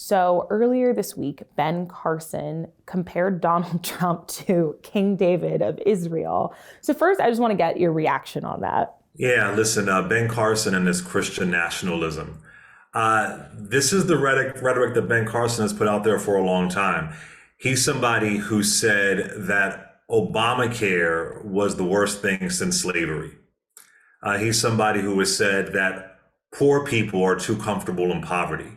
So earlier this week, Ben Carson compared Donald Trump to King David of Israel. So first, I just want to get your reaction on that. Yeah, listen, Ben Carson and his Christian nationalism. This is the rhetoric that Ben Carson has put out there for a long time. He's somebody who said that Obamacare was the worst thing since slavery. He's somebody who has said that poor people are too comfortable in poverty.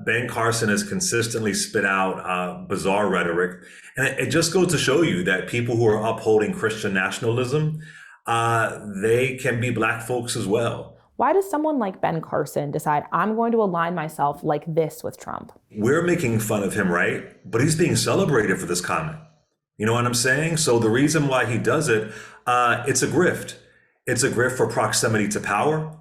Ben Carson has consistently spit out bizarre rhetoric. And it just goes to show you that people who are upholding Christian nationalism, they can be Black folks as well. Why does someone like Ben Carson decide, I'm going to align myself like this with Trump? We're making fun of him, right? But he's being celebrated for this comment. You know what I'm saying? So the reason why he does it, it's a grift. It's a grift for proximity to power.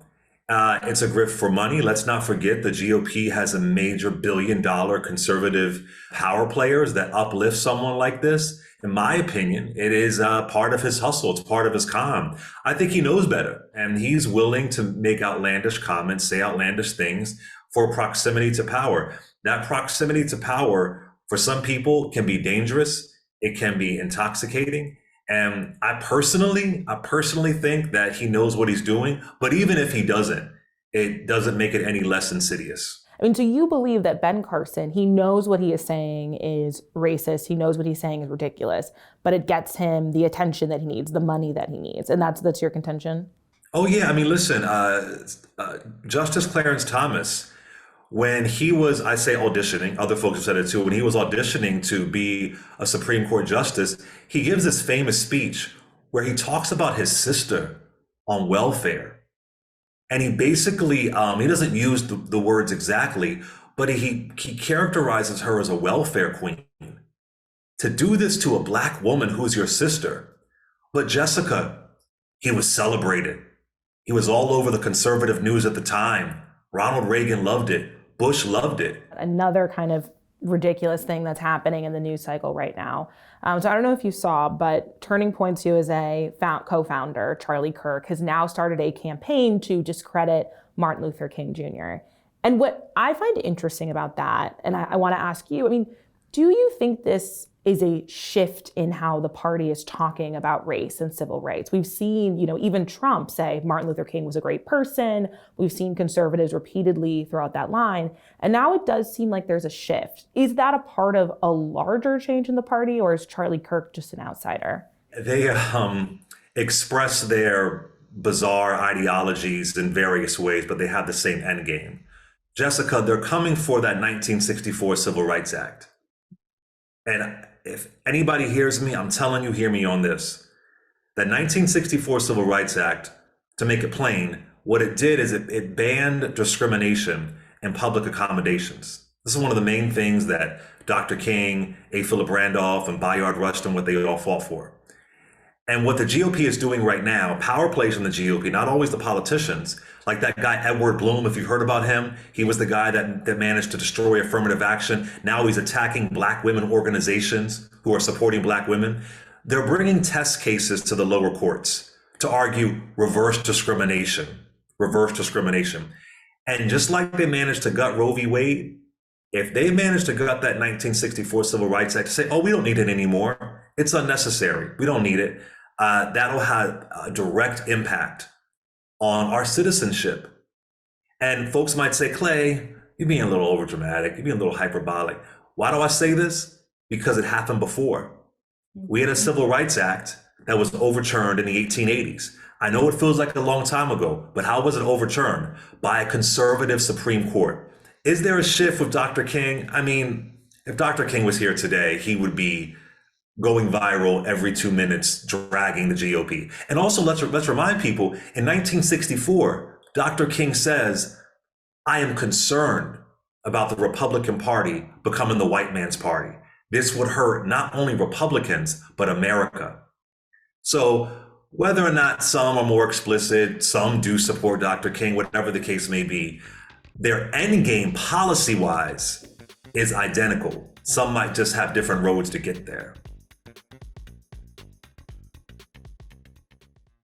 It's a grift for money. Let's not forget the GOP has a major billion-dollar conservative power players that uplift someone like this. In my opinion, it is part of his hustle. It's part of his con. I think he knows better, and he's willing to make outlandish comments, say outlandish things for proximity to power. That proximity to power, for some people, can be dangerous. It can be intoxicating. And I personally think that he knows what he's doing. But even if he doesn't, it doesn't make it any less insidious. I mean, so you believe that Ben Carson, he knows what he is saying is racist. He knows what he's saying is ridiculous, but it gets him the attention that he needs, the money that he needs. And that's your contention? Oh, yeah. I mean, listen, Justice Clarence Thomas, when he was, I say auditioning, other folks have said it too, when he was auditioning to be a Supreme Court justice, he gives this famous speech where he talks about his sister on welfare. And he basically, he doesn't use the words exactly, but he characterizes her as a welfare queen. To do this to a Black woman who's your sister. But Jessica, he was celebrated. He was all over the conservative news at the time. Ronald Reagan loved it. Bush loved it. Another kind of ridiculous thing that's happening in the news cycle right now. So I don't know if you saw, but Turning Point's USA co-founder, Charlie Kirk, has now started a campaign to discredit Martin Luther King Jr. And what I find interesting about that, and I want to ask you, I mean, do you think this is a shift in how the party is talking about race and civil rights? We've seen, even Trump say Martin Luther King was a great person. We've seen conservatives repeatedly throughout that line. And now it does seem like there's a shift. Is that a part of a larger change in the party, or is Charlie Kirk just an outsider? They express their bizarre ideologies in various ways, but they have the same end game. Jessica, they're coming for that 1964 Civil Rights Act. And if anybody hears me, I'm telling you, hear me on this. The 1964 Civil Rights Act, to make it plain, what it did is it banned discrimination in public accommodations. This is one of the main things that Dr. King, A. Philip Randolph, and Bayard Rustin, what they all fought for. And what the GOP is doing right now, power plays from the GOP, not always the politicians, like that guy Edward Bloom, if you've heard about him, he was the guy that managed to destroy affirmative action. Now he's attacking Black women organizations who are supporting Black women. They're bringing test cases to the lower courts to argue reverse discrimination. And just like they managed to gut Roe v. Wade, if they managed to gut that 1964 Civil Rights Act to say, oh, we don't need it anymore, it's unnecessary, we don't need it, that'll have a direct impact on our citizenship. And folks might say, Clay, you're being a little overdramatic, you're being a little hyperbolic. Why do I say this? Because it happened before. We had a Civil Rights Act that was overturned in the 1880s. I know it feels like a long time ago, but how was it overturned? By a conservative Supreme Court. Is there a shift with Dr. King? I mean, if Dr. King was here today, he would be going viral every 2 minutes, dragging the GOP. And also, let's remind people, in 1964, Dr. King says, I am concerned about the Republican Party becoming the white man's party. This would hurt not only Republicans, but America. So whether or not some are more explicit, some do support Dr. King, whatever the case may be, their end game policy-wise is identical. Some might just have different roads to get there.